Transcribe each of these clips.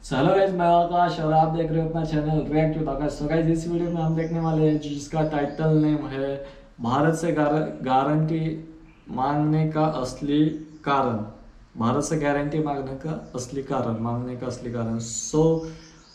Hello guys, मैं आकाश और आप देख रहे हो अपना channel react with Akash. So guys, इस वीडियो में हम देखने वाले हैं जिसका टाइटल नेम है भारत से गारंटी मांगने का असली कारण। भारत से गारंटी मांगने का असली कारण।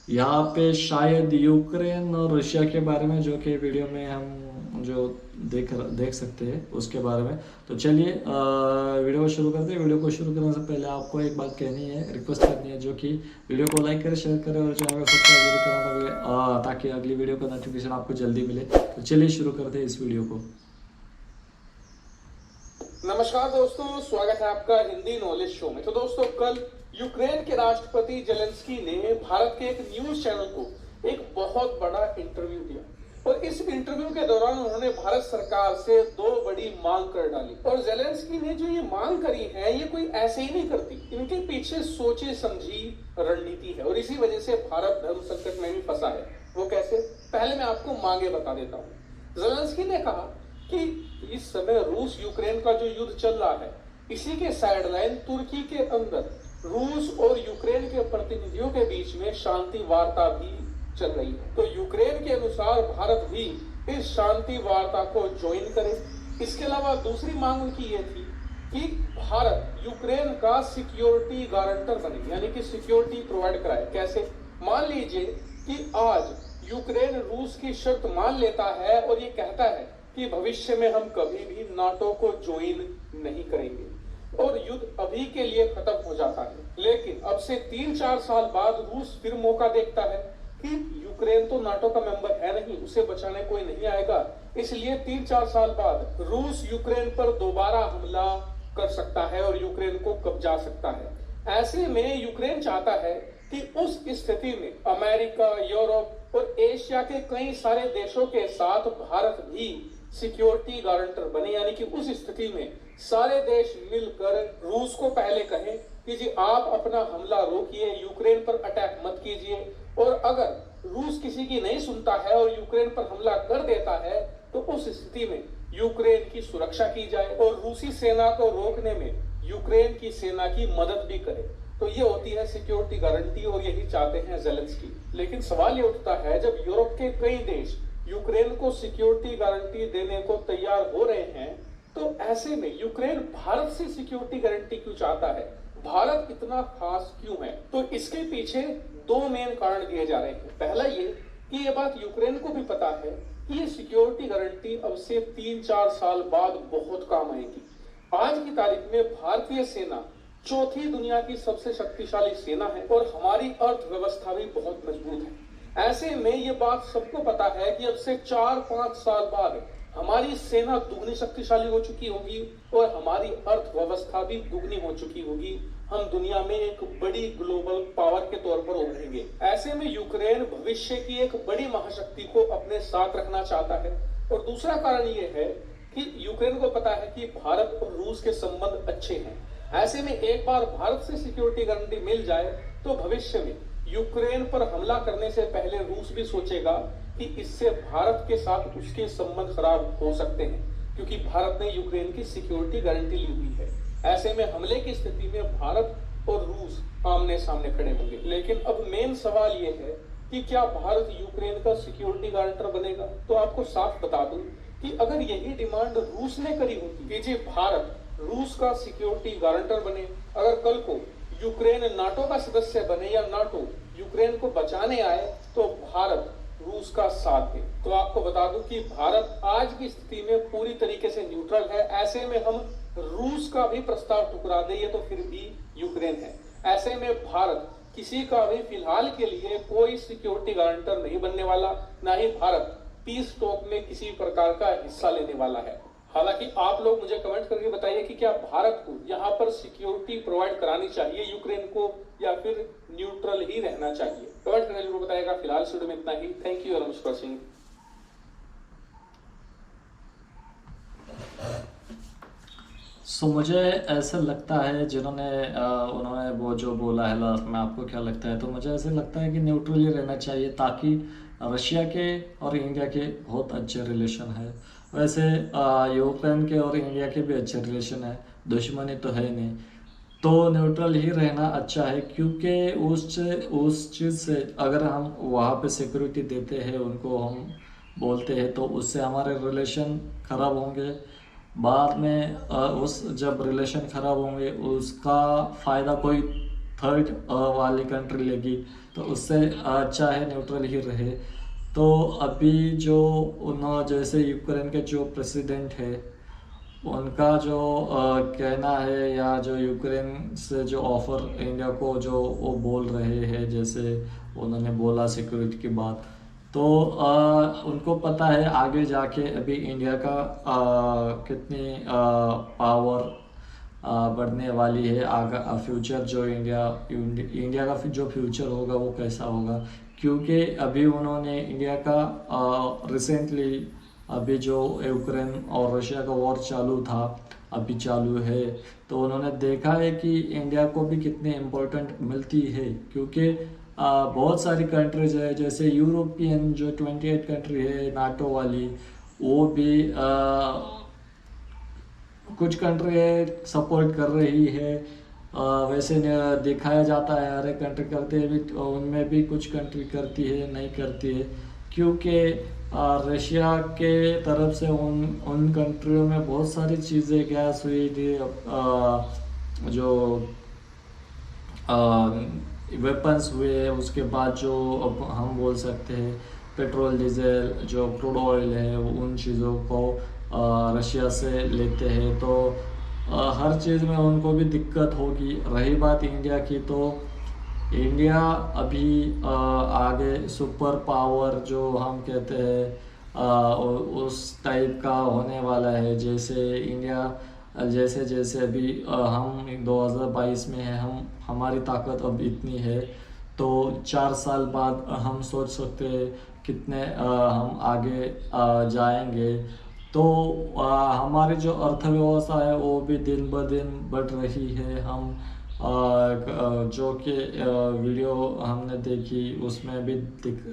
यहाँ पे शायद यूक्रेन और रशिया के बारे में, जो कि वीडियो में हम जो देख सकते हैं उसके बारे में। तो चलिए वीडियो को शुरू करते हैं। वीडियो को शुरू करने से पहले आपको एक बात कहनी है, रिक्वेस्ट करनी है, जो कि वीडियो को लाइक करें, शेयर करें और चैनल को सब्सक्राइब जरूर करना ताकि अगली वीडियो का नोटिफिकेशन आपको जल्दी मिले। तो चलिए शुरू करते हैं इस वीडियो को। नमस्कार दोस्तों, स्वागत है आपका हिंदी नॉलेज शो में। तो दोस्तों, कल यूक्रेन के राष्ट्रपति जेलेंस्की ने भारत के एक न्यूज चैनल को एक बहुत बड़ा इंटरव्यू दिया और इस इंटरव्यू के दौरान उन्होंने भारत सरकार से दो बड़ी मांग कर डाली। और जेलेंस्की ने जो ये मांग करी है, ये कोई ऐसे ही नहीं करती, इनके पीछे सोचे समझी रणनीति है और इसी वजह से भारत धर्म संकट में भी फंसा है। वो कैसे, पहले मैं आपको मांगे बता देता हूँ। जेलेंस्की ने कहा कि इस समय रूस यूक्रेन का जो युद्ध चल रहा है, इसी के साइडलाइन तुर्की के अंदर रूस और यूक्रेन के प्रतिनिधियों के बीच में शांति वार्ता भी चल रही है। तो यूक्रेन के अनुसार भारत भी इस शांति वार्ता को ज्वाइन करे। इसके अलावा दूसरी मांग उनकी ये थी कि भारत यूक्रेन का सिक्योरिटी गारंटर बने, यानी कि सिक्योरिटी प्रोवाइड कराए। कैसे, मान लीजिए कि आज यूक्रेन रूस की शर्त मान लेता है और ये कहता है कि भविष्य में हम कभी भी नाटो को ज्वाइन नहीं करेंगे और युद्ध अभी के लिए खत्म हो जाता है। लेकिन अब से 3-4 साल बाद रूस फिर मौका देखता है कि यूक्रेन तो नाटो का मेंबर है नहीं, उसे बचाने कोई नहीं आएगा, इसलिए 3-4 साल बाद रूस यूक्रेन पर दोबारा हमला कर सकता है और यूक्रेन को कब्जा सकता है। ऐसे में यूक्रेन चाहता है कि उस स्थिति में अमेरिका, यूरोप और एशिया के कई सारे देशों के साथ भारत भी सिक्योरिटी गारंटर बने, यानी कि उस स्थिति में सारे देश मिलकर रूस को पहले कहें कि जी आप अपना हमला रोकिए, यूक्रेन पर अटैक मत कीजिए। और अगर रूस किसी की नहीं सुनता है और यूक्रेन पर हमला कर देता है, तो उस स्थिति में यूक्रेन की सुरक्षा की जाए और रूसी सेना को रोकने में यूक्रेन की सेना की मदद भी करे। तो ये होती है सिक्योरिटी गारंटी और यही चाहते हैं जेलेंस्की। लेकिन सवाल ये उठता है, जब यूरोप के कई देश यूक्रेन को सिक्योरिटी गारंटी देने को तैयार हो रहे हैं, तो ऐसे में यूक्रेन भारत से सिक्योरिटी गारंटी क्यों चाहता है, भारत इतना खास क्यों है? तो इसके पीछे दो मेन कारण दिए जा रहे हैं। पहला ये कि ये बात यूक्रेन को भी पता है कि ये सिक्योरिटी गारंटी अब से 3-4 साल बाद बहुत काम आएगी। आज की तारीख में भारतीय सेना चौथी दुनिया की सबसे शक्तिशाली सेना है और हमारी अर्थव्यवस्था भी बहुत मजबूत है। ऐसे में ये बात सबको पता है कि अब से 4-5 साल बाद हमारी सेना दुगनी शक्तिशाली हो चुकी होगी और हमारी अर्थव्यवस्था भी दुगनी हो चुकी होगी। हम दुनिया में एक बड़ी ग्लोबल पावर के तौर पर उभरेंगे। ऐसे में यूक्रेन भविष्य की एक बड़ी महाशक्ति को अपने साथ रखना चाहता है। और दूसरा कारण ये है कि यूक्रेन को पता है कि भारत और रूस के संबंध अच्छे हैं। ऐसे में एक बार भारत से सिक्योरिटी गारंटी मिल जाए तो भविष्य में यूक्रेन पर हमला करने से पहले रूस भी सोचेगा कि इससे भारत के साथ उसके संबंध खराब हो सकते हैं, क्योंकि भारत ने यूक्रेन की सिक्योरिटी गारंटी ली हुई है। ऐसे में हमले की स्थिति में भारत और रूस आमने सामने खड़े होंगे। लेकिन अब मेन सवाल यह है कि क्या भारत यूक्रेन का सिक्योरिटी गारंटर बनेगा? तो आपको साफ बता दूं कि अगर यही डिमांड रूस ने करी होती कि जी भारत रूस का सिक्योरिटी गारंटर बने, अगर कल को यूक्रेन नाटो का सदस्य बने या नाटो यूक्रेन को बचाने आए, तो भारत रूस का साथ दे। तो आपको बता दूं कि भारत आज की स्थिति में पूरी तरीके से न्यूट्रल है। ऐसे में हम रूस का भी प्रस्ताव ठुकरा दे, ये तो फिर भी यूक्रेन है। ऐसे में भारत किसी का भी फिलहाल के लिए कोई सिक्योरिटी गारंटर नहीं बनने वाला, ना ही भारत पीस टॉक में किसी प्रकार का हिस्सा लेने वाला है। हालांकि आप लोग मुझे कमेंट करके बताइए कि क्या भारत को यहाँ पर सिक्योरिटी प्रोवाइड करानी चाहिए यूक्रेन को, या फिर न्यूट्रल ही रहना चाहिए? कमेंट करके जरूर बताइएगा। फिलहाल वीडियो में इतना ही। Thank you very much for watching. मुझे ऐसा लगता है, उन्होंने वो जो बोला है लास्ट में, आपको क्या लगता है? तो मुझे ऐसे लगता है कि न्यूट्रल ही रहना चाहिए, ताकि रशिया के और इंडिया के बहुत अच्छे रिलेशन है। वैसे यूक्रेन के और इंडिया के भी अच्छे रिलेशन है, दुश्मनी तो है नहीं। तो न्यूट्रल ही रहना अच्छा है, क्योंकि उस चीज़ से अगर हम वहाँ पे सिक्योरिटी देते हैं, उनको हम बोलते हैं, तो उससे हमारे रिलेशन ख़राब होंगे। बाद में उस जब रिलेशन ख़राब होंगे उसका फ़ायदा कोई थर्ड वाली कंट्री लेगी, तो उससे अच्छा है न्यूट्रल ही रहे। तो अभी जो उन्होंने जैसे यूक्रेन के जो प्रेसिडेंट है, उनका जो कहना है, या जो यूक्रेन से जो ऑफर इंडिया को जो वो बोल रहे हैं, जैसे उन्होंने बोला सिक्योरिटी की बात, तो उनको पता है आगे जाके अभी इंडिया का कितनी पावर बढ़ने वाली है, आगे फ्यूचर जो इंडिया का जो फ्यूचर होगा वो कैसा होगा। क्योंकि अभी उन्होंने इंडिया का रिसेंटली अभी जो यूक्रेन और रशिया का वॉर चालू था, अभी चालू है, तो उन्होंने देखा है कि इंडिया को भी कितनी इम्पोर्टेंट मिलती है। क्योंकि बहुत सारी कंट्रीज है, जैसे यूरोपियन जो 28 कंट्री है नाटो वाली, वो भी कुछ कंट्री है सपोर्ट कर रही है। वैसे दिखाया जाता है हर एक कंट्री करते हैं भी, उनमें भी कुछ कंट्री करती है नहीं करती है। क्योंकि रशिया के तरफ से उन कंट्रियों में बहुत सारी चीज़ें गैस हुई थी, जो वेपन्स हुए, उसके बाद जो अब हम बोल सकते हैं पेट्रोल डीजल जो क्रूड ऑयल है, उन चीज़ों को रशिया से लेते हैं, तो हर चीज़ में उनको भी दिक्कत होगी। रही बात इंडिया की, तो इंडिया अभी आगे सुपर पावर जो हम कहते हैं उस टाइप का होने वाला है। जैसे इंडिया जैसे जैसे अभी हम 2022 में है, हमारी ताकत अब इतनी है, तो 4 साल बाद हम सोच सकते हैं कितने हम आगे जाएंगे। तो हमारी जो अर्थव्यवस्था है वो भी दिन ब दिन बढ़ रही है। हम जो कि वीडियो हमने देखी उसमें भी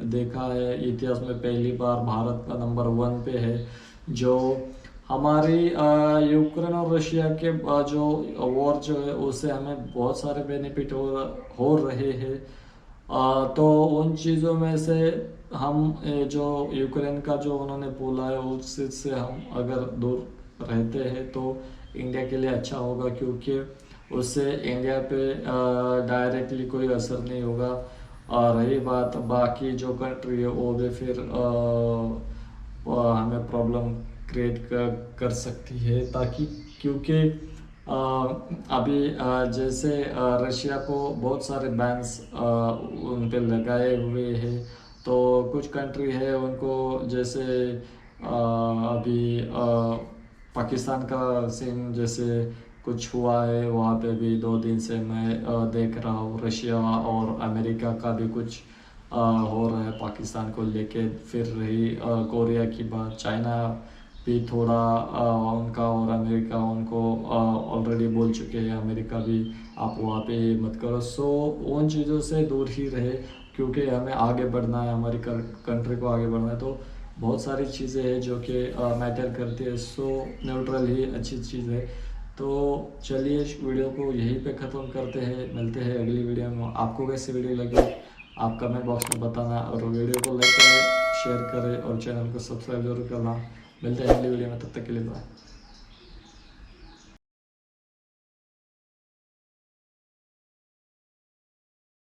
देखा है, इतिहास में पहली बार भारत का नंबर 1 पे है। जो हमारी यूक्रेन और रशिया के जो वॉर जो है उससे हमें बहुत सारे बेनिफिट हो रहे हैं। तो उन चीज़ों में से हम जो यूक्रेन का जो उन्होंने बोला है उस चीज़ से हम अगर दूर रहते हैं तो इंडिया के लिए अच्छा होगा, क्योंकि उससे इंडिया पे डायरेक्टली कोई असर नहीं होगा। और रही बात बाकी जो कंट्री है वो भी फिर हमें प्रॉब्लम क्रिएट कर सकती है, ताकि क्योंकि अभी जैसे रशिया को बहुत सारे बैन्स उन पे लगाए हुए हैं, तो कुछ कंट्री है उनको जैसे अभी पाकिस्तान का सीन जैसे कुछ हुआ है, वहाँ पे भी 2 दिन से मैं देख रहा हूँ रशिया और अमेरिका का भी कुछ हो रहा है पाकिस्तान को लेके। फिर रही कोरिया की बात, चाइना भी थोड़ा उनका और अमेरिका उनको ऑलरेडी बोल चुके हैं, अमेरिका भी आप वहाँ पे मत करो। सो उन चीज़ों से दूर ही रहे, क्योंकि हमें आगे बढ़ना है, हमारी कंट्री को आगे बढ़ना है। तो बहुत सारी चीज़ें हैं जो कि मैटर करती है। सो न्यूट्रल ही अच्छी चीज़ है। तो चलिए इस वीडियो को यहीं पे ख़त्म करते हैं, मिलते हैं अगली वीडियो में। आपको कैसी वीडियो लगी आप कमेंट बॉक्स में बताना, और वीडियो को लाइक करें, शेयर करें और चैनल को सब्सक्राइब जरूर करना। मिलते हैं अगली वीडियो में, तब तक के लिए बाय।